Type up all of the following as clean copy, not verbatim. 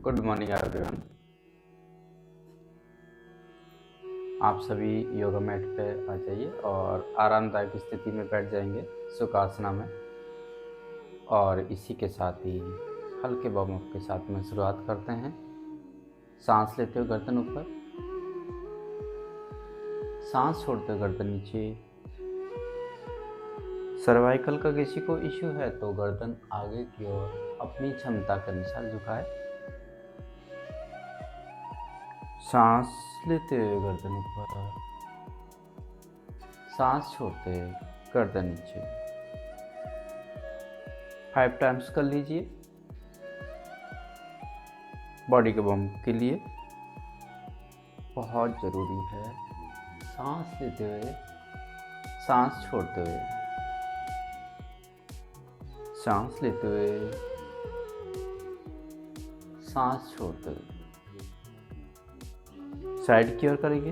Good morning everyone. आप सभी yoga mat पे आ जाइए और आरामदायक स्थिति में बैठ जाएंगे सुखासना में। और इसी के साथ ही हल्के वार्म अप के साथ में शुरुआत करते हैं। सांस लेते हुए गर्दन ऊपर, सांस छोड़ते हुए गर्दन नीचे। सर्वाइकल का किसी को इश्यू है तो गर्दन आगे की ओर अपनी क्षमता के अनुसार झुकाए। सांस लेते हुए गर्दन ऊपर, सांस छोड़ते हुए गर्दन नीचे। 5 टाइम्स कर लीजिए। बॉडी के वार्म के लिए बहुत ज़रूरी है सांस लेते हुए, सांस छोड़ते हुए, सांस लेते हुए, सांस छोड़ते हुए। साइड की ओर करेंगे,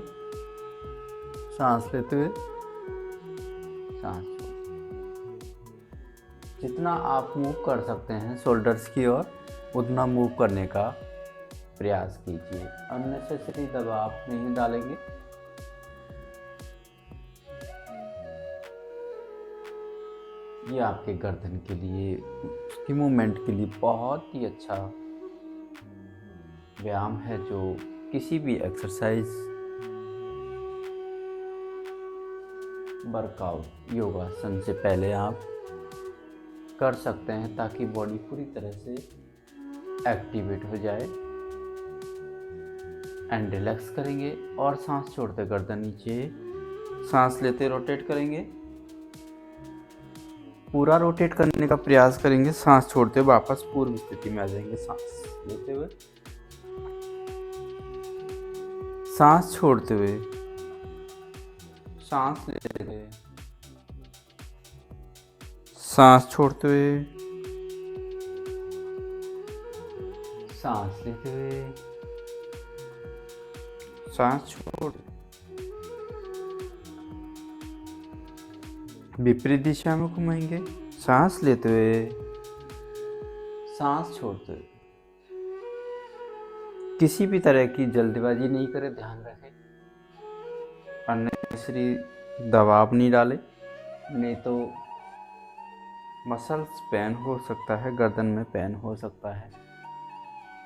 सांस लेते हुए, सांस छोड़ते। जितना आप मूव कर सकते हैं शोल्डर्स की ओर उतना मूव करने का प्रयास कीजिए। अननेसेसरी दबाव नहीं डालेंगे। ये आपके गर्दन के लिए, उसकी मूवमेंट के लिए बहुत ही अच्छा व्यायाम है जो किसी भी एक्सरसाइज, वर्कआउट, योगासन से पहले आप कर सकते हैं ताकि बॉडी पूरी तरह से एक्टिवेट हो जाए। एंड रिलैक्स करेंगे और सांस छोड़ते गर्दन नीचे, सांस लेते रोटेट करेंगे। पूरा रोटेट करने का प्रयास करेंगे। सांस छोड़ते वापस पूर्व स्थिति में आ जाएंगे। सांस लेते हुए, सांस छोड़ते हुए, सांस लेते हुए, सांस छोड़ते हुए, सांस लेते हुए, सांस छोड़। विपरीत दिशा में घुमाएंगे। सांस लेते हुए, सांस छोड़ते हुए। किसी भी तरह की जल्दबाजी नहीं करें, ध्यान रखें। अननेसेसरी दबाव नहीं डालें, नहीं तो मसल्स पेन हो सकता है, गर्दन में पेन हो सकता है।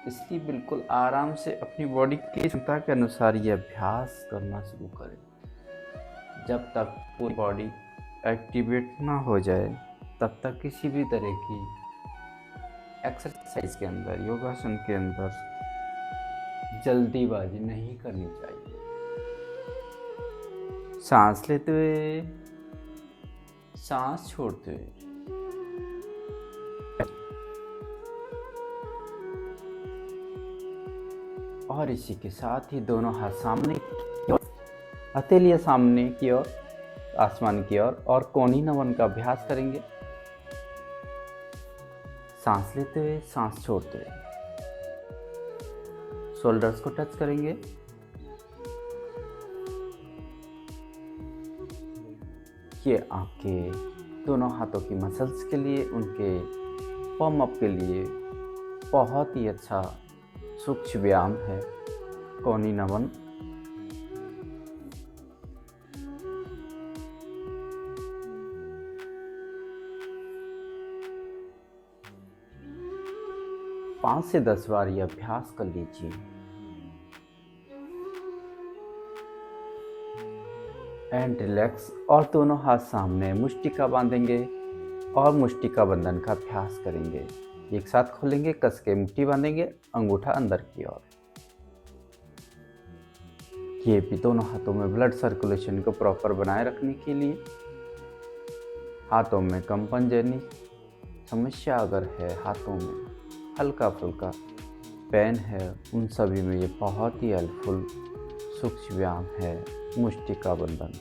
इसलिए बिल्कुल आराम से अपनी बॉडी की क्षमता के अनुसार ये अभ्यास करना शुरू करें। जब तक पूरी बॉडी एक्टिवेट ना हो जाए तब तक किसी भी तरह की एक्सरसाइज के अंदर, योगासन के अंदर जल्दीबाजी नहीं करनी चाहिए। सांस लेते हुए, सांस छोड़ते हुए। और इसी के साथ ही दोनों हाथ सामने की ओर, हथेलियां सामने की ओर, आसमान की ओर और कोणी नमन का अभ्यास करेंगे। सांस लेते हुए, सांस छोड़ते हुए। शोल्डर्स को टच करेंगे। ये आपके दोनों हाथों की मसल्स के लिए, उनके वार्म अप के लिए बहुत ही अच्छा सूक्ष्म व्यायाम है कोणी नमन। पाँच से 10 बार यह अभ्यास कर लीजिए। एंड रिलैक्स और दोनों हाथ सामने मुष्टिका बांधेंगे और मुष्टिका बंधन का अभ्यास करेंगे। एक साथ खोलेंगे, कस के मुट्ठी बांधेंगे, अंगूठा अंदर की ओर। ये भी दोनों हाथों में ब्लड सर्कुलेशन को प्रॉपर बनाए रखने के लिए। हाथों में कंपन जैसी समस्या अगर है, हाथों में हल्का फुल्का पेन है, उन सभी में ये बहुत ही हेल्पफुल सूक्ष्म व्यायाम है मुष्टिका बंधन।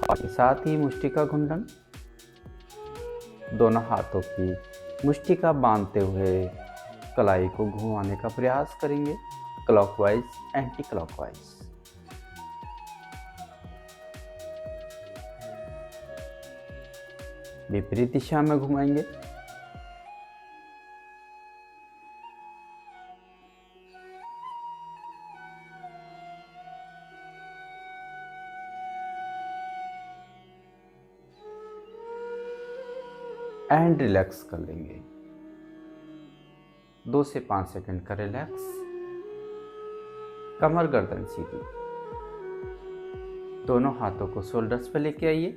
और साथ ही मुष्टिका घुंडन, दोनों हाथों की मुष्टिका बांधते हुए कलाई को घुमाने का प्रयास करेंगे, क्लॉकवाइज, एंटी क्लॉकवाइज। विपरीत दिशा में घुमाएंगे। एंड रिलैक्स कर लेंगे। 2 से 5 सेकंड का रिलैक्स। कमर गर्दन सीधी। दोनों हाथों को शोल्डर्स पे लेके आइए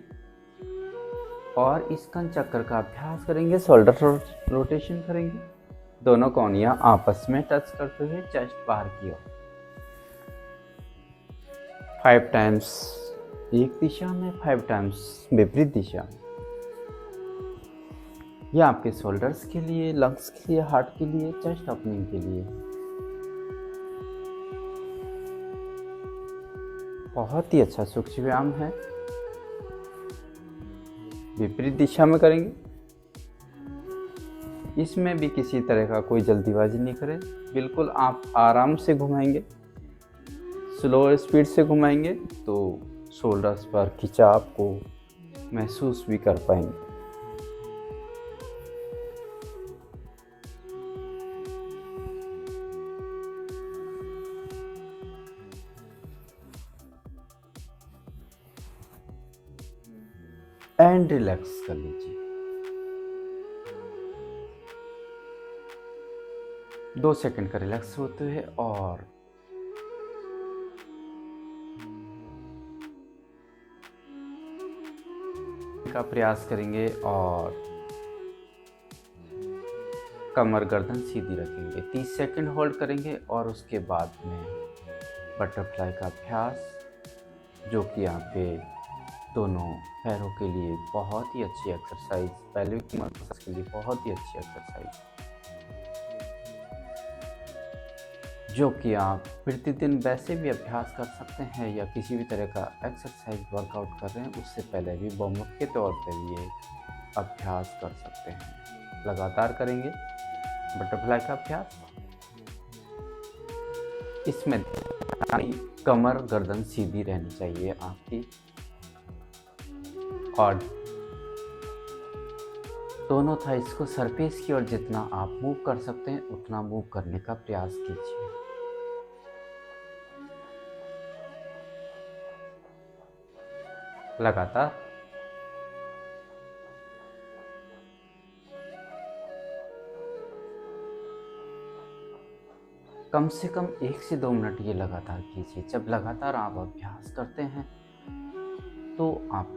और स्कन चक्कर का अभ्यास करेंगे। शोल्डर रोटेशन करेंगे। दोनों कोहनियां आपस में टच करते हुए चेस्ट बाहर की ओर। 5 टाइम्स एक दिशा में, 5 टाइम्स विपरीत दिशा में। यह आपके शोल्डर्स के लिए, लंग्स के लिए, हार्ट के लिए, चेस्ट ओपनिंग के लिए बहुत ही अच्छा सूक्ष्म व्यायाम है। विपरीत दिशा में करेंगे। इसमें भी किसी तरह का कोई जल्दीबाजी नहीं करें। बिल्कुल आप आराम से घुमाएंगे, स्लो स्पीड से घुमाएंगे तो शोल्डर्स पर खिंचाव को महसूस भी कर पाएंगे। एंड रिलैक्स कर लीजिए। 2 सेकंड का रिलैक्स होते हुए और का प्रयास करेंगे और कमर गर्दन सीधी रखेंगे। 30 सेकंड होल्ड करेंगे और उसके बाद में बटरफ्लाई का अभ्यास, जो कि यहाँ पे दोनों पैरों के लिए बहुत ही अच्छी एक्सरसाइज, पेल्विक मसल्स के लिए बहुत ही अच्छी एक्सरसाइज, जो कि आप प्रतिदिन वैसे भी अभ्यास कर सकते हैं या किसी भी तरह का एक्सरसाइज वर्कआउट कर रहे हैं उससे पहले भी वार्म अप के तौर पर भी ये अभ्यास कर सकते हैं। लगातार करेंगे बटरफ्लाई का अभ्यास। इसमें कमर गर्दन सीधी रहनी चाहिए आपकी और दोनों थाइस को सरफेस की ओर जितना आप मूव कर सकते हैं उतना मूव करने का प्रयास कीजिए। लगातार कम से कम 1 से 2 मिनट ये लगातार कीजिए। जब लगातार आप अभ्यास करते हैं तो आप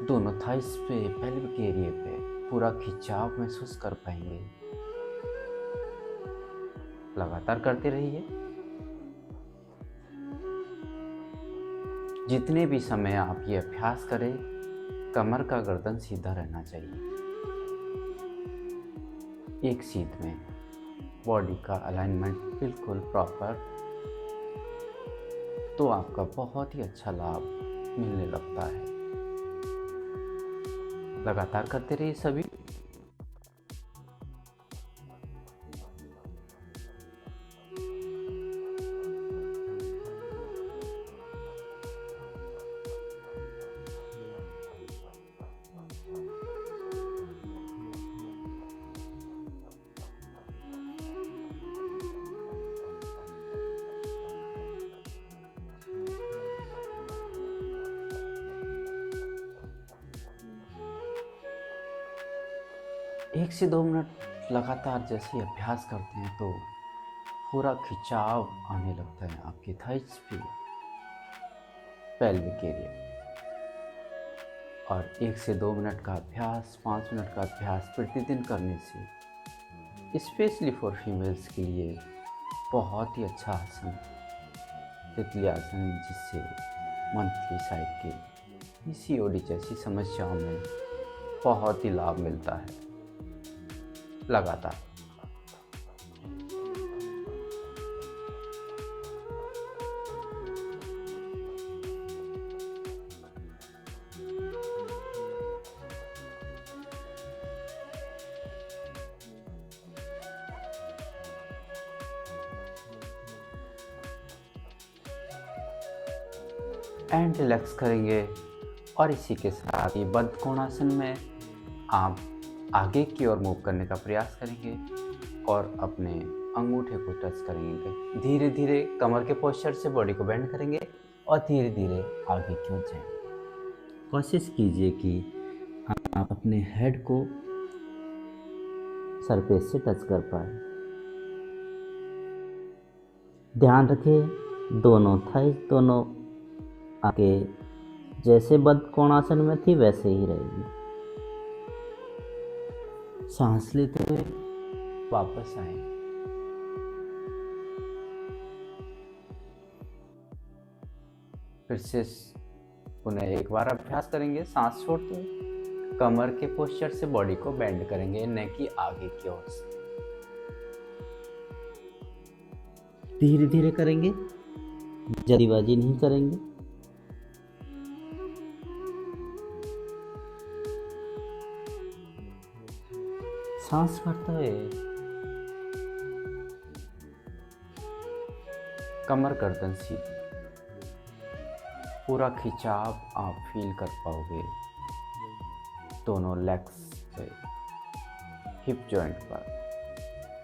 दोनों थाइस पे, पेल्विक एरिया पे पूरा खिंचाव महसूस कर पाएंगे। लगातार करते रहिए। जितने भी समय आप ये अभ्यास करें, कमर का गर्दन सीधा रहना चाहिए। एक सीट में बॉडी का अलाइनमेंट बिल्कुल प्रॉपर, तो आपका बहुत ही अच्छा लाभ मिलने लगता है। लगातार करते रहिए सभी। एक से 2 मिनट लगातार जैसे अभ्यास करते हैं तो पूरा खिंचाव आने लगता है आपके थाइस पे, पेल्विक एरिया। और 1 से 2 मिनट का अभ्यास, 5 मिनट का अभ्यास प्रतिदिन करने से स्पेशली फॉर फीमेल्स के लिए बहुत ही अच्छा आसन, तितली आसन, जिससे मंथली साइड के पीसीओडी जैसी समस्याओं में बहुत ही लाभ मिलता है। लगातार एंड रिलैक्स करेंगे। और इसी के साथ ही बद्ध कोणासन में आप आगे की ओर मूव करने का प्रयास करेंगे और अपने अंगूठे को टच करेंगे। धीरे धीरे कमर के पोस्चर से बॉडी को बेंड करेंगे और धीरे धीरे आगे की ओर जाएंगे। कोशिश कीजिए कि आप अपने हेड को सरफेस से टच कर पाए। ध्यान रखें दोनों थाइस दोनों आगे जैसे बद्ध कोणासन में थी वैसे ही रहेगी। सांस लेते हुए वापस आए। फिर से पुनः एक बार अभ्यास करेंगे। सांस छोड़ते हुए कमर के पोस्चर से बॉडी को बेंड करेंगे, न कि आगे की ओर से। धीरे धीरे करेंगे, जल्दीबाजी नहीं करेंगे। सांस भरते हुए कमर गर्दन सीधी, पूरा खिंचाव आप फील कर पाओगे दोनों लेग्स पे, हिप जॉइंट पर।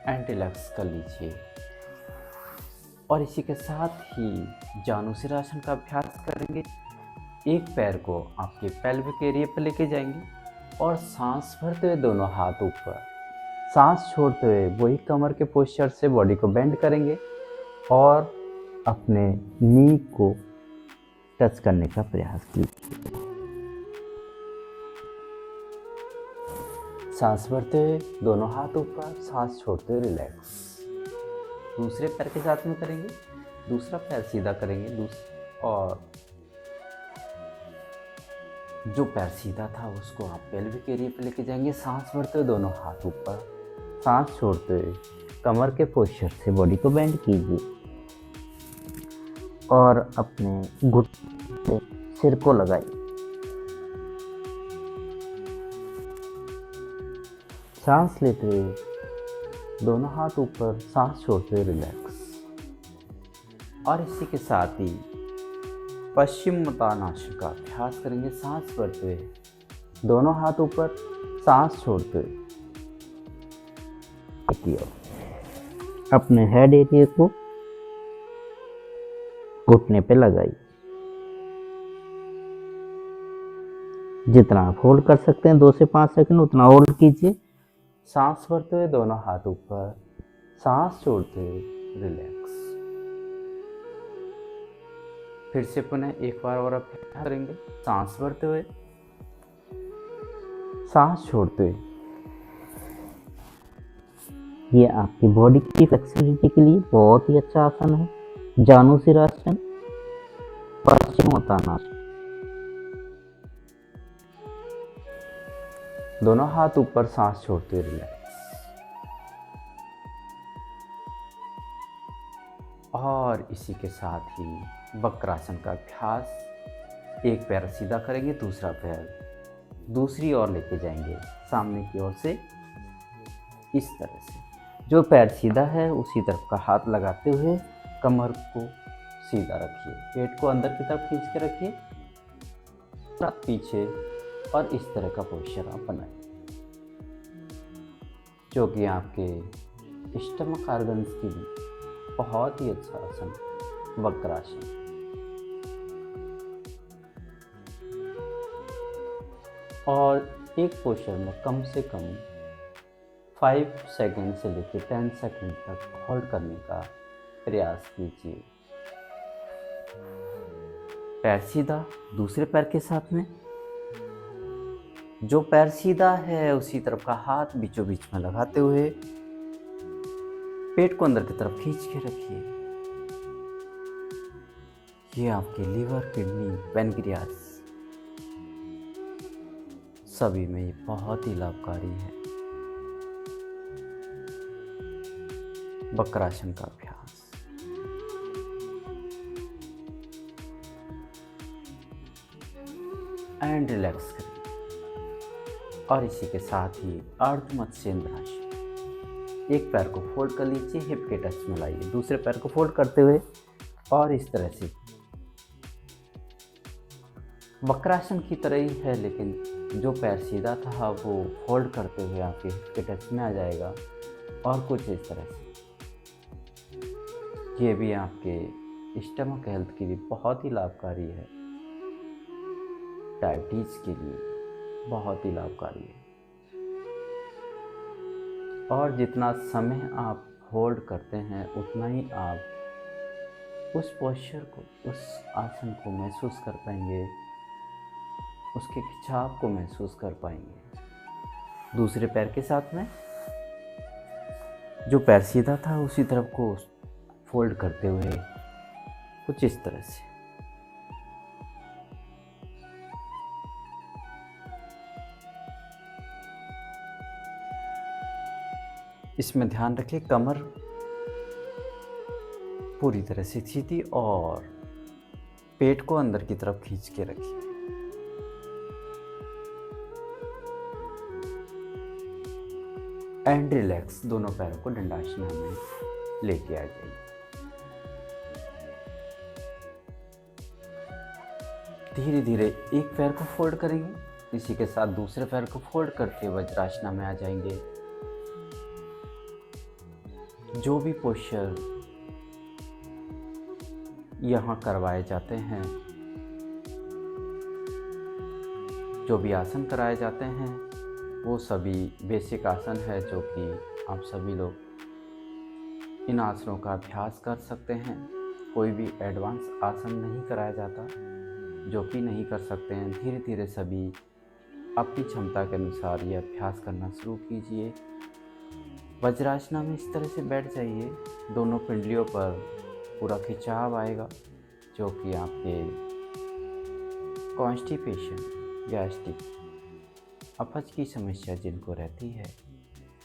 एंटी रिलैक्स कर लीजिए और इसी के साथ ही जानुसिरासन का अभ्यास करेंगे। एक पैर को आपके पेल्विक एरिया पर लेके जाएंगे और सांस भरते हुए दोनों हाथ ऊपर, सांस छोड़ते हुए वही कमर के पोस्चर से बॉडी को बेंड करेंगे और अपने नी को टच करने का प्रयास कीजिए। सांस भरते हुए दोनों हाथ ऊपर, सांस छोड़ते हुए रिलैक्स। दूसरे पैर के साथ में करेंगे, दूसरा पैर सीधा करेंगे और जो पैर सीधा था उसको आप पेल्विक एरिया पे लेके जाएंगे। सांस भरते हुए दोनों हाथ ऊपर, सांस छोड़ते हुए कमर के पोस्चर से बॉडी को बेंड कीजिए और अपने घुटने से सिर को लगाइए। सांस लेते हुए दोनों हाथ ऊपर, सांस छोड़ते हुए रिलैक्स। और इसी के साथ ही पश्चिमोत्तानासन का अभ्यास करेंगे। सांस भरते हुए दोनों हाथ ऊपर, सांस छोड़ते हुए अपने हेड एरिया को घुटने पे लगाइए। जितना आप होल्ड कर सकते हैं 2 से 5 सेकंड उतना होल्ड कीजिए। सांस भरते हुए दोनों हाथ ऊपर, सांस छोड़ते हुए रिलैक्स। फिर से पुनः एक बार और अभ्यास करेंगे। सांस भरते हुए, सांस छोड़ते हुए। ये आपकी बॉडी की फ्लेक्सिबिलिटी के लिए बहुत ही अच्छा आसन है। जानुसिरासन, पश्चिमोत्तानासन। दोनों हाथ ऊपर, सांस छोड़ते हुए रिलैक्स। और इसी के साथ ही वक्रासन का अभ्यास। एक पैर सीधा करेंगे, दूसरा पैर दूसरी ओर लेके जाएंगे, सामने की ओर से इस तरह से। जो पैर सीधा है उसी तरफ का हाथ लगाते हुए कमर को सीधा रखिए, पेट को अंदर की तरफ खींच के रखिए, पीछे, और इस तरह का पोस्चर आप बनाइए जो कि आपके स्टमक ऑर्गन्स के लिए बहुत ही अच्छा आसन, वक्रासन। और एक पोस्चर में कम से कम 5 सेकंड से लेकर 10 सेकंड तक होल्ड करने का प्रयास कीजिए। पैर सीधा, दूसरे पैर के साथ में जो पैर सीधा है उसी तरफ का हाथ बीचों बीच में लगाते हुए पेट को अंदर की तरफ खींच के रखिए। ये आपके लीवर, किडनी, पैनक्रियास सभी में ये बहुत ही लाभकारी है। वक्रासन का अभ्यास। एंड रिलैक्स करिए। और इसी के साथ ही अर्ध मत्स्येंद्रासन। एक पैर को फोल्ड कर लीजिए, हिप के टच में लाइए, दूसरे पैर को फोल्ड करते हुए और इस तरह से वक्रासन की तरह ही है, लेकिन जो पैर सीधा था वो फोल्ड करते हुए आपके हिप के टच में आ जाएगा और कुछ इस तरह से। ये भी आपके स्टमक हेल्थ के लिए बहुत ही लाभकारी है, डायबिटीज के लिए बहुत ही लाभकारी है। और जितना समय आप होल्ड करते हैं उतना ही आप उस पोस्चर को, उस आसन को महसूस कर पाएंगे, उसके खिंचाव को महसूस कर पाएंगे। दूसरे पैर के साथ में जो पैर सीधा था उसी तरफ को फोल्ड करते हुए कुछ इस तरह से। इसमें ध्यान रखें कमर पूरी तरह से सीधी और पेट को अंदर की तरफ खींच के रखिए। एंड रिलैक्स, दोनों पैरों को दंडासना में लेके आ जाइए। धीरे धीरे एक पैर को फोल्ड करेंगे, इसी के साथ दूसरे पैर को फोल्ड करके वज्रासना में आ जाएंगे। जो भी पोस्चर यहाँ करवाए जाते हैं, जो भी आसन कराए जाते हैं, वो सभी बेसिक आसन है जो कि आप सभी लोग इन आसनों का अभ्यास कर सकते हैं। कोई भी एडवांस आसन नहीं कराया जाता, जो कि नहीं कर सकते हैं। धीरे धीरे सभी अपनी क्षमता के अनुसार ये अभ्यास करना शुरू कीजिए। वज्रासना में इस तरह से बैठ जाइए, दोनों पिंडलियों पर पूरा खिंचाव आएगा, जो कि आपके कॉन्स्टिपेशन, गैस्ट्रिक, अपच की समस्या जिनको रहती है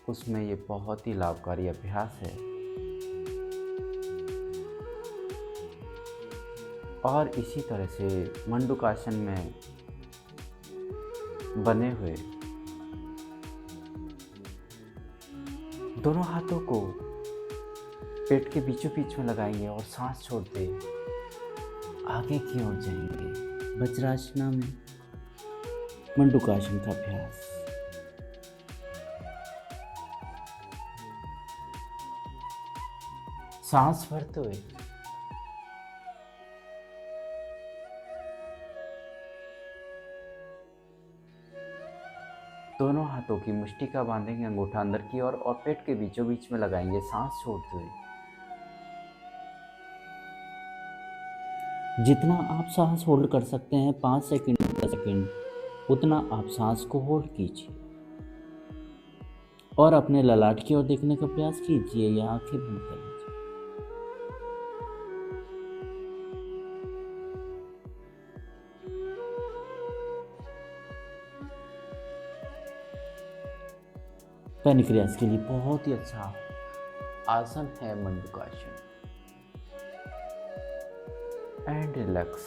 उसमें ये बहुत ही लाभकारी अभ्यास है। और इसी तरह से मंडूकासन में बने हुए दोनों हाथों को पेट के बीचों बीच में लगाएंगे और सांस छोड़ते आगे की ओर जाएंगे। वज्रासना में मंडूकासन का अभ्यास। सांस भरते हुए दोनों हाथों की मुष्टिका बांधेंगे, अंगूठा अंदर की ओर और पेट के बीचों बीच में लगाएंगे, सांस छोड़ते हुए। जितना आप सांस होल्ड कर सकते हैं 5 सेकंड 10 सेकंड, उतना आप सांस को होल्ड कीजिए और अपने ललाट की ओर देखने का प्रयास कीजिए या आंखें बंद कर लीजिए। पैनक्रियास के लिए बहुत ही अच्छा आसन है मंडूकासन। And relax.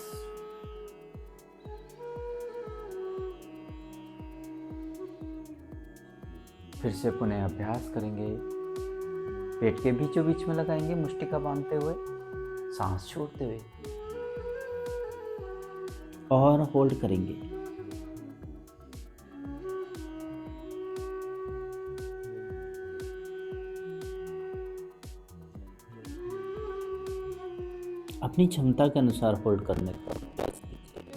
फिर से पुनः अभ्यास करेंगे। पेट के बीचों बीच में लगाएंगे, मुष्टिका बांधते हुए, सांस छोड़ते हुए और होल्ड करेंगे। अपनी क्षमता के अनुसार होल्ड करने का प्रयास कीजिए।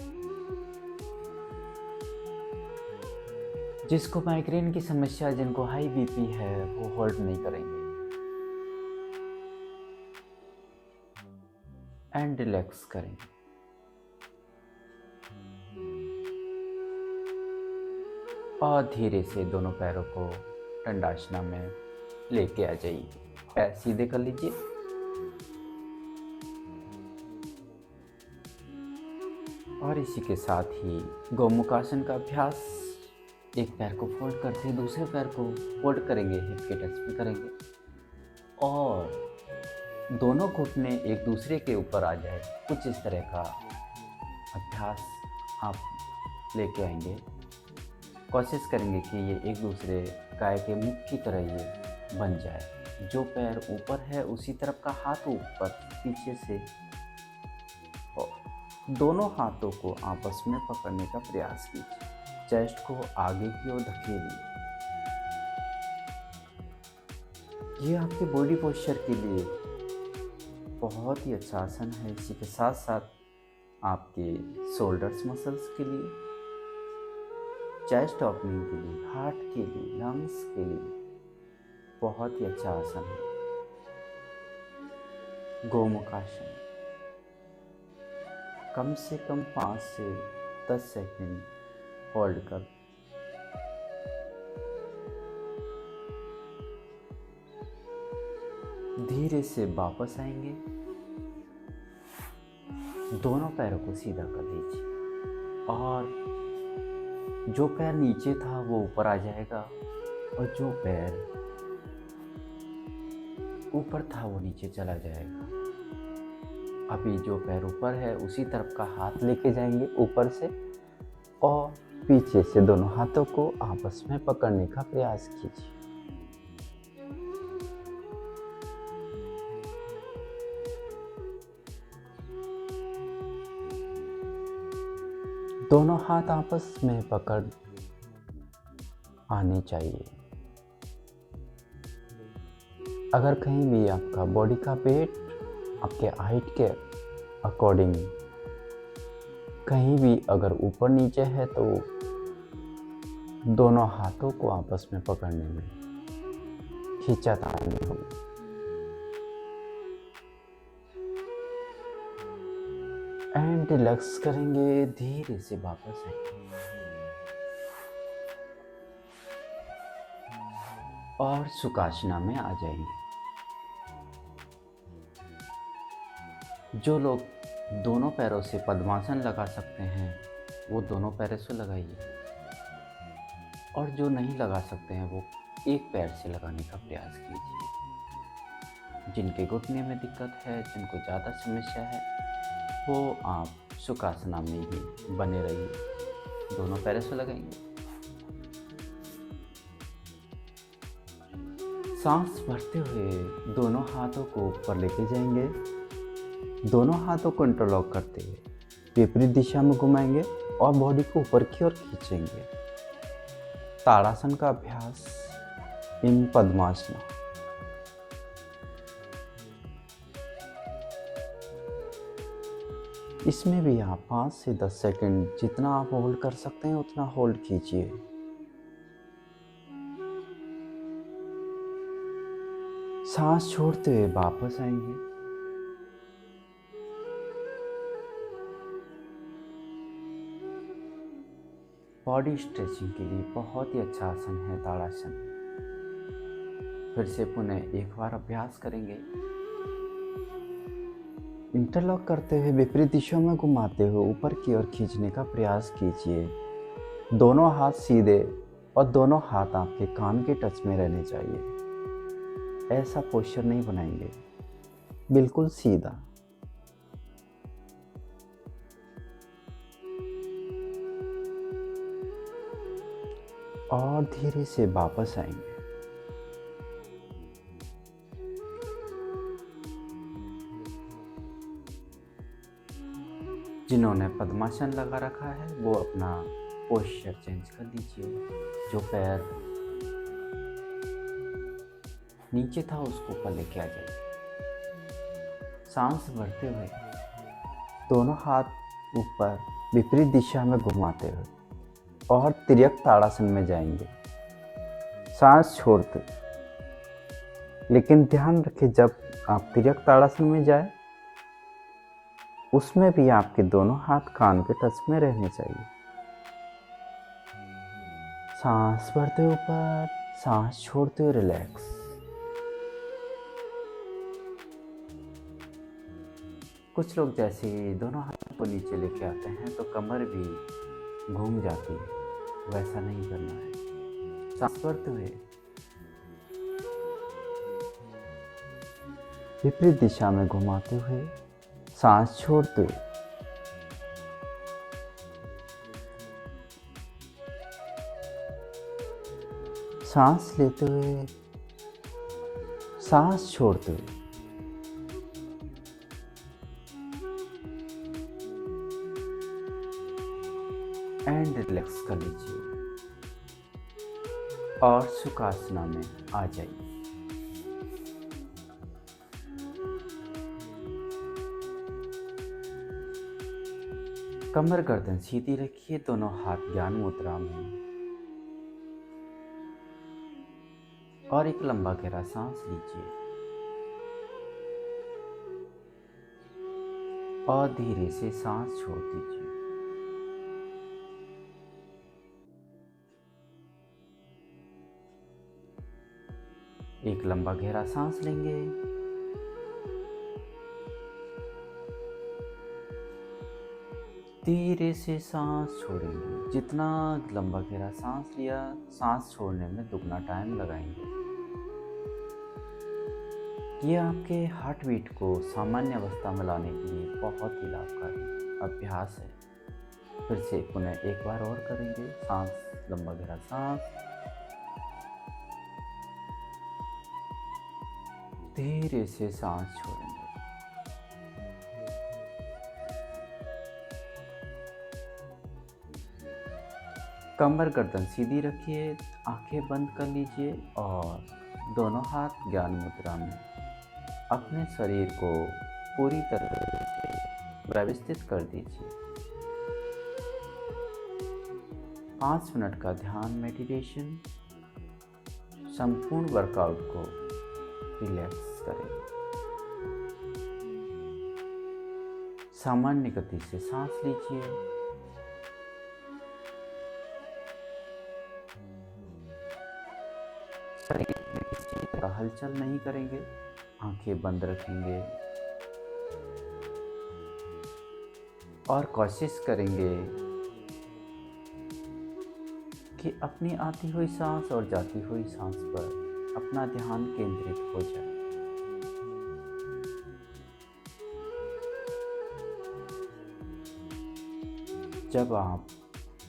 जिसको माइग्रेन की समस्या, जिनको हाई बीपी है, वो होल्ड नहीं करेंगे। एंड रिलैक्स करेंगे। और धीरे से दोनों पैरों को दंडासना में लेके आ जाइए। पैर सीधे कर लीजिए। और इसी के साथ ही गोमुखासन का अभ्यास। एक पैर को फोल्ड करते दूसरे पैर को फोल्ड करेंगे, हिप के टच में करेंगे और दोनों घुटने एक दूसरे के ऊपर आ जाए, कुछ इस तरह का अभ्यास आप लेके आएंगे। कोशिश करेंगे कि ये एक दूसरे गाय के मुख की तरह ये बन जाए। जो पैर ऊपर है उसी तरफ का हाथ ऊपर पीछे से, दोनों हाथों को आपस में पकड़ने का प्रयास कीजिए। चेस्ट को आगे की ओर धकेलिए। ये आपके बॉडी पोस्चर के लिए बहुत ही अच्छा आसन है। इसी के साथ साथ आपके शोल्डर्स मसल्स के लिए, चेस्ट ओपनिंग के लिए, हार्ट के लिए, लंग्स के लिए बहुत ही अच्छा आसन है। गोमुखासन। कम से कम 5 से 10 सेकंड होल्ड कर धीरे से वापस आएंगे। दोनों पैरों को सीधा कर दीजिए और जो पैर नीचे था वो ऊपर आ जाएगा और जो पैर ऊपर था वो नीचे चला जाएगा। अभी जो पैर ऊपर है उसी तरफ का हाथ लेके जाएंगे ऊपर से और पीछे से दोनों हाथों को आपस में पकड़ने का प्रयास कीजिए। दोनों हाथ आपस में पकड़ आने चाहिए। अगर कहीं भी आपका बॉडी का वेट आपके हाइट के अकॉर्डिंग कहीं भी अगर ऊपर नीचे है तो दोनों हाथों को आपस में पकड़ने में खींचातानी होगी। एंड रिलैक्स करेंगे, धीरे से वापस आएंगे और सुखासना में आ जाएंगे। जो लोग दोनों पैरों से पद्मासन लगा सकते हैं वो दोनों पैरों से लगाइए और जो नहीं लगा सकते हैं वो एक पैर से लगाने का प्रयास कीजिए। जिनके घुटने में दिक्कत है, जिनको ज़्यादा समस्या है, वो आप सुखासना में ही बने रहिए। दोनों पैरों से लगाएंगे। सांस भरते हुए दोनों हाथों को ऊपर लेके जाएंगे। दोनों हाथों को इंटरलॉक करते हुए विपरीत दिशा में घुमाएंगे और बॉडी को ऊपर की ओर खींचेंगे। ताड़ासन का अभ्यास इन पद्मासना। इसमें भी आप 5 से 10 सेकंड जितना आप होल्ड कर सकते हैं उतना होल्ड कीजिए। सांस छोड़ते हुए वापस आएंगे। बॉडी स्ट्रेचिंग के लिए बहुत ही अच्छा आसन है ताड़ासन। फिर से पुनः एक बार अभ्यास करेंगे। इंटरलॉक करते हुए विपरीत दिशा में घुमाते हुए ऊपर की ओर खींचने का प्रयास कीजिए। दोनों हाथ सीधे और दोनों हाथ आपके कान के टच में रहने चाहिए। ऐसा पोस्चर नहीं बनाएंगे, बिल्कुल सीधा। और धीरे से वापस आएंगे। जिन्होंने पद्मासन लगा रखा है वो अपना पोस्चर चेंज कर दीजिए। जो पैर नीचे था उसको ऊपर लेके आ जाइए। सांस भरते हुए दोनों हाथ ऊपर विपरीत दिशा में घुमाते हुए और तिर्यक ताड़ासन में जाएंगे। सांस छोड़ते, लेकिन ध्यान रखें जब आप तिर्यक ताड़ासन में जाए उसमें भी आपके दोनों हाथ कान के टच में रहने चाहिए। सांस भरते ऊपर, सांस छोड़ते हुए रिलैक्स। कुछ लोग जैसे ही दोनों हाथों को नीचे लेके आते हैं तो कमर भी घूम जाती है, वैसा नहीं करना है। सांस भरते हुए विपरीत दिशा में घुमाते हुए सांस छोड़ते हुए सांस लेते हुए सांस छोड़ते हुए एंड रिलैक्स कर लीजिए और सुखासना में आ जाइए। कमर गर्दन सीधी रखिए, दोनों हाथ ज्ञान मुद्रा में। और एक लंबा गहरा सांस लीजिए और धीरे से सांस छोड़ दीजिए। एक लंबा गहरा सांस लेंगे, धीरे से सांस छोड़ेंगे। जितना लंबा गहरा सांस लिया, सांस छोड़ने में दुगना टाइम लगाएंगे। ये आपके हार्ट बीट को सामान्य अवस्था में लाने के लिए बहुत ही लाभकारी अभ्यास है। फिर से पुनः एक बार और करेंगे। सांस, लंबा गहरा सांस, धीरे से सांस छोड़ेंगे। कमर गर्दन सीधी रखिए, आंखें बंद कर लीजिए और दोनों हाथ ज्ञान मुद्रा में अपने शरीर को पूरी तरह से व्यवस्थित कर दीजिए। 5 मिनट का ध्यान मेडिटेशन संपूर्ण वर्कआउट को रिलैक्स करें। सामान्य गति से सांस लीजिए, शरीर में किसी तरह हलचल नहीं करेंगे, आंखें बंद रखेंगे और कोशिश करेंगे कि अपनी आती हुई सांस और जाती हुई सांस पर अपना ध्यान केंद्रित हो जाए।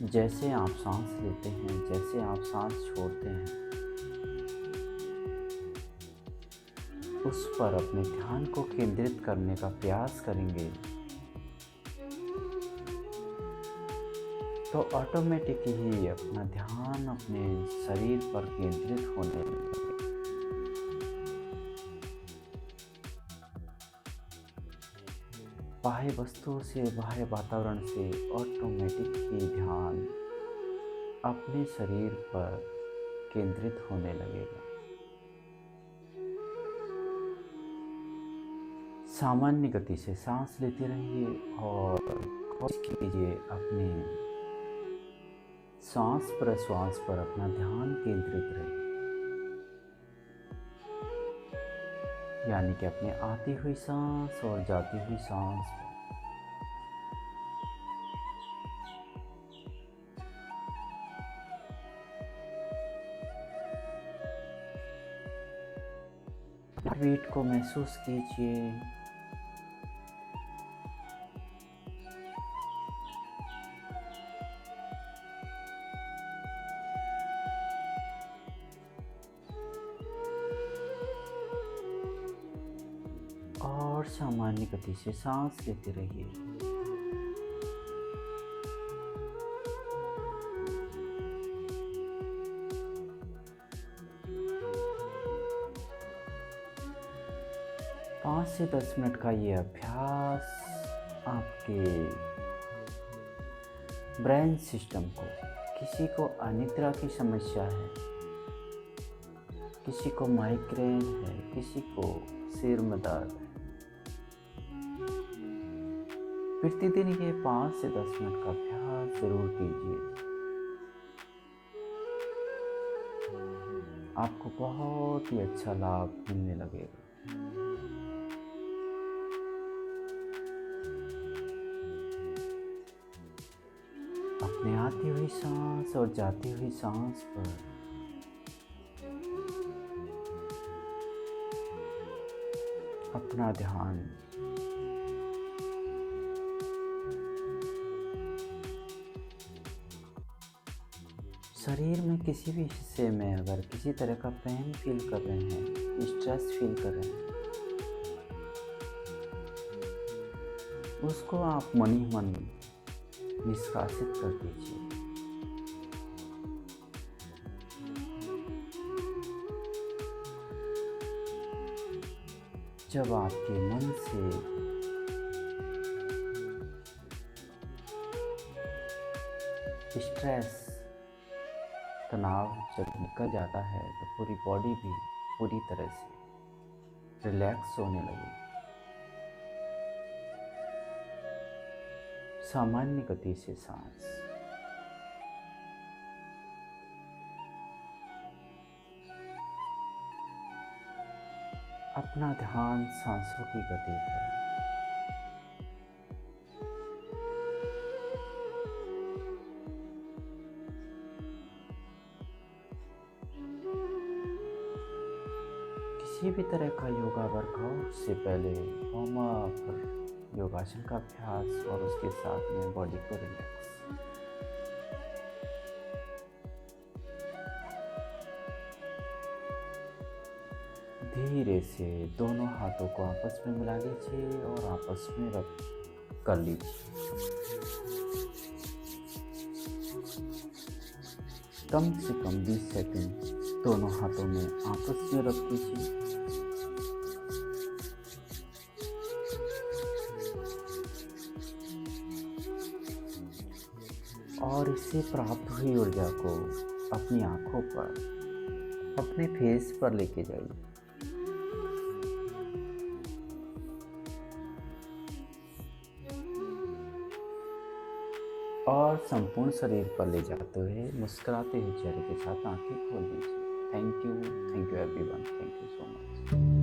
जैसे आप सांस लेते हैं, जैसे आप सांस छोड़ते हैं, उस पर अपने ध्यान को केंद्रित करने का प्रयास करेंगे तो ऑटोमेटिक ही अपना ध्यान अपने शरीर पर केंद्रित होने लगेगा। बाह्य वस्तुओं से, बाह्य वातावरण से ऑटोमेटिक ही ध्यान अपने शरीर पर केंद्रित होने लगेगा। सामान्य गति से सांस लेते रहिए और कोशिश कीजिए अपने सांस प्रश्वास पर अपना ध्यान केंद्रित रहे, यानी कि अपने आती हुई सांस और जाती हुई सांस पर। वेट को महसूस कीजिए, और सामान्य गति से सांस लेते रहिए। पाँच से 10 मिनट का ये अभ्यास आपके ब्रेन सिस्टम को, किसी को अनिद्रा की समस्या है, किसी को माइग्रेन है, किसी को सिर में दर्द है, प्रतिदिन ये 5 से 10 मिनट का अभ्यास जरूर कीजिए। आपको बहुत ही अच्छा लाभ मिलने लगेगा। अपने आती हुई सांस और जाती हुई सांस पर अपना ध्यान शरीर में किसी भी हिस्से में अगर किसी तरह का पेन फील कर रहे हैं, स्ट्रेस फील कर रहे हैं, उसको आप मन ही मन निष्कासित कर दीजिए। जब आपके मन से स्ट्रेस तनाव जब निकल जाता है तो पूरी बॉडी भी पूरी तरह से रिलैक्स होने लगी। सामान्य गति से सांस, अपना ध्यान सांसों की गति पर। किसी भी तरह का योगा वर्कआउट से पहले वार्म अप और योगासन का अभ्यास और उसके साथ में बॉडी को रिलैक्स। धीरे से दोनों हाथों को आपस में मिला लीजिए और आपस में रब कर लीजिए। कम से कम 20 सेकंड दोनों हाथों में आपस में रब कीजिए। और इससे प्राप्त हुई ऊर्जा को अपनी आंखों पर, अपने फेस पर लेके जाइए। और संपूर्ण शरीर पर ले जाते हुए मुस्कुराते हुए चेहरे के साथ आंखें खोल दीजिए। Thank you everyone, thank you so much.